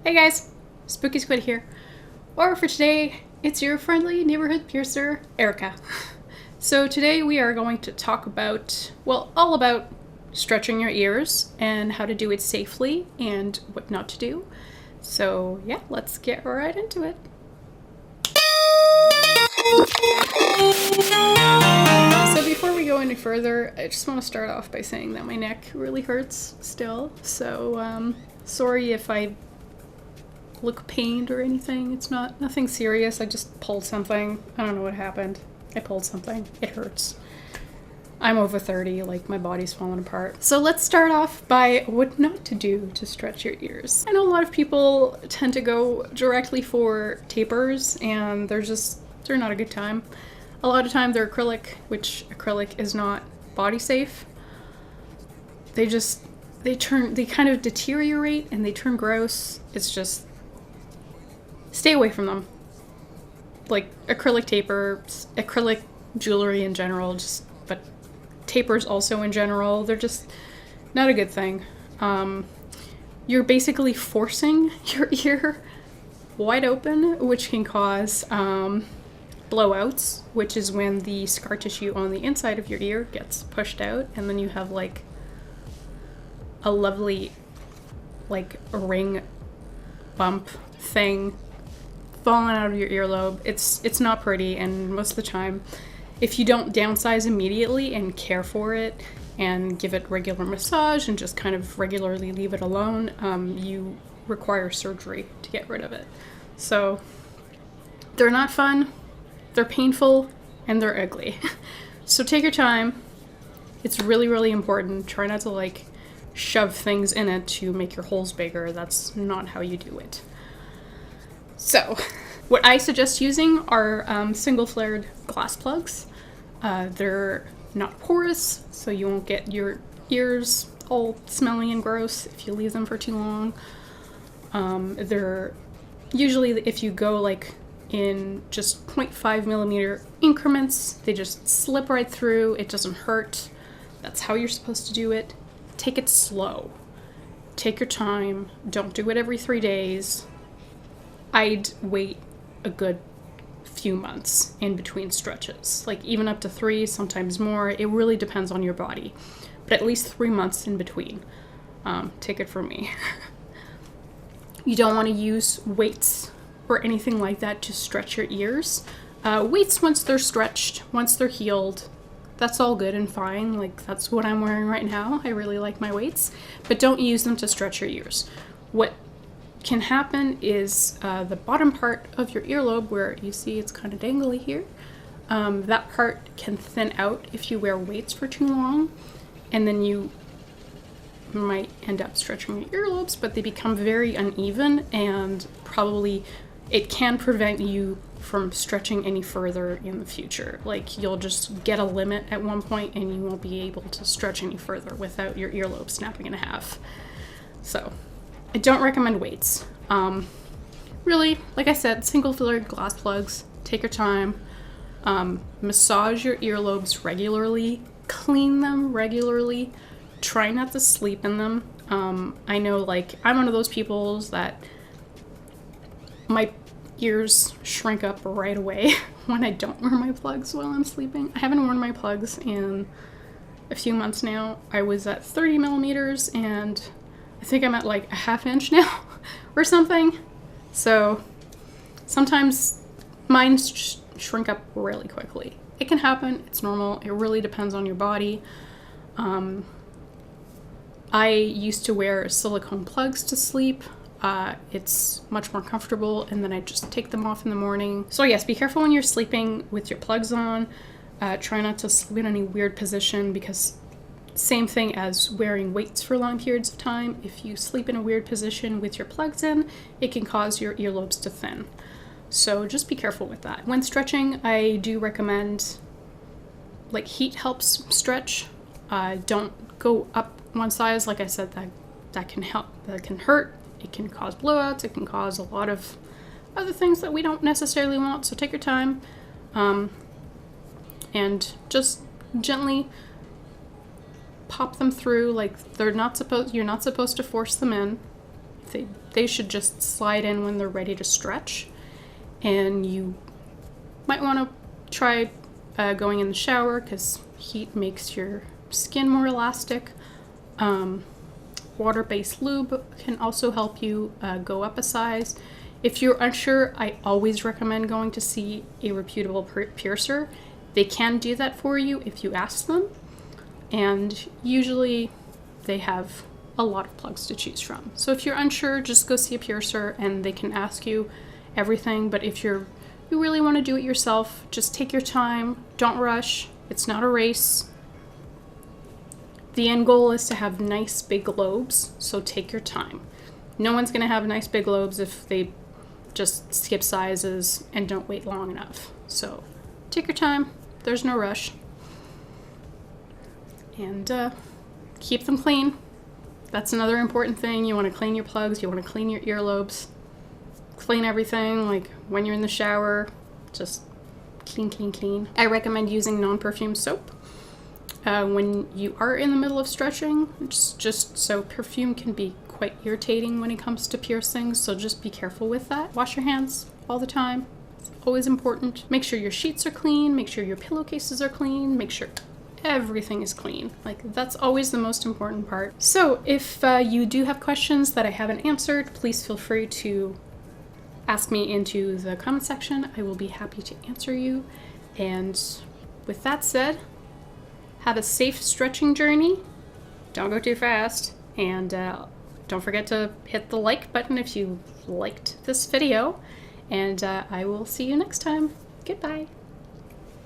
Hey guys, Spooky Squid here. Or for today, it's your friendly neighborhood piercer, Erica. So today we are going to talk about, well, all about stretching your ears and how to do it safely and what not to do. So yeah, let's get right into it. So before we go any further, I just want to start off by saying that my neck really hurts still. So sorry if I look pained or anything. It's nothing serious. I just pulled something. I don't know what happened. I pulled something. It hurts. I'm over 30, like my body's falling apart. So let's start off by what not to do to stretch your ears. I know a lot of people tend to go directly for tapers and they're not a good time. A lot of time they're acrylic, which acrylic is not body safe. They kind of deteriorate and they turn gross. It's just, stay away from them. Like acrylic tapers, acrylic jewelry in general, but tapers also in general, they're just not a good thing. You're basically forcing your ear wide open, which can cause blowouts, which is when the scar tissue on the inside of your ear gets pushed out, and then you have like a lovely like ring bump thing falling out of your earlobe. It's not pretty, and most of the time, if you don't downsize immediately and care for it and give it regular massage and just kind of regularly leave it alone, you require surgery to get rid of it. So they're not fun, they're painful, and they're ugly. So take your time. It's really, really important. Try not to like shove things in it to make your holes bigger. That's not how you do it. So, what I suggest using are single flared glass plugs. They're not porous, so you won't get your ears all smelly and gross if you leave them for too long. They're usually, if you go like in just 0.5 millimeter increments, they just slip right through. It doesn't hurt. That's how you're supposed to do it. Take it slow. Take your time. Don't do it every 3 days. I'd wait a good few months in between stretches, like even up to 3, sometimes more. It really depends on your body, but at least 3 months in between. Take it from me. You don't want to use weights or anything like that to stretch your ears. Weights, once they're stretched, once they're healed, that's all good and fine. Like that's what I'm wearing right now. I really like my weights, but don't use them to stretch your ears. What can happen is the bottom part of your earlobe, where you see it's kind of dangly here, that part can thin out if you wear weights for too long, and then you might end up stretching your earlobes, but they become very uneven, and probably it can prevent you from stretching any further in the future. Like you'll just get a limit at one point and you won't be able to stretch any further without your earlobe snapping in half. So I don't recommend weights. Really, like I said, single flared glass plugs. Take your time. Massage your earlobes regularly. Clean them regularly. Try not to sleep in them. I know, like, I'm one of those people that my ears shrink up right away when I don't wear my plugs while I'm sleeping. I haven't worn my plugs in a few months now. I was at 30 millimeters and I think I'm at like a ½ inch now or something. So sometimes mine shrink up really quickly. It can happen. It's normal. It really depends on your body. I used to wear silicone plugs to sleep. It's much more comfortable, and then I just take them off in the morning. So yes, be careful when you're sleeping with your plugs on. Try not to sleep in any weird position, because same thing as wearing weights for long periods of time. If you sleep in a weird position with your plugs in, it can cause your earlobes to thin. So just be careful with that. When stretching, I do recommend, like, heat helps stretch. Don't go up one size. Like I said, that can help. That can hurt. It can cause blowouts. It can cause a lot of other things that we don't necessarily want. So take your time, and just gently pop them through. Like you're not supposed to force them in. They should just slide in when they're ready to stretch. And you might want to try going in the shower because heat makes your skin more elastic. Water-based lube can also help you go up a size. If you're unsure, I always recommend going to see a reputable piercer. They can do that for you if you ask them, and usually they have a lot of plugs to choose from. So if you're unsure, just go see a piercer and they can ask you everything. But if you really want to do it yourself, just take your time, don't rush. It's not a race. The end goal is to have nice big lobes, so take your time. No one's gonna have nice big lobes if they just skip sizes and don't wait long enough. So take your time, there's no rush. And keep them clean. That's another important thing. You wanna clean your plugs, you wanna clean your earlobes, clean everything, like when you're in the shower, just clean, clean, clean. I recommend using non-perfume soap when you are in the middle of stretching, just so perfume can be quite irritating when it comes to piercings, so just be careful with that. Wash your hands all the time. It's always important. Make sure your sheets are clean, make sure your pillowcases are clean, make sure everything is clean. Like, that's always the most important part. So if you do have questions that I haven't answered, please feel free to ask me into the comment section. I will be happy to answer you. And with that said, have a safe stretching journey. Don't go too fast. And don't forget to hit the like button if you liked this video. And I will see you next time. Goodbye.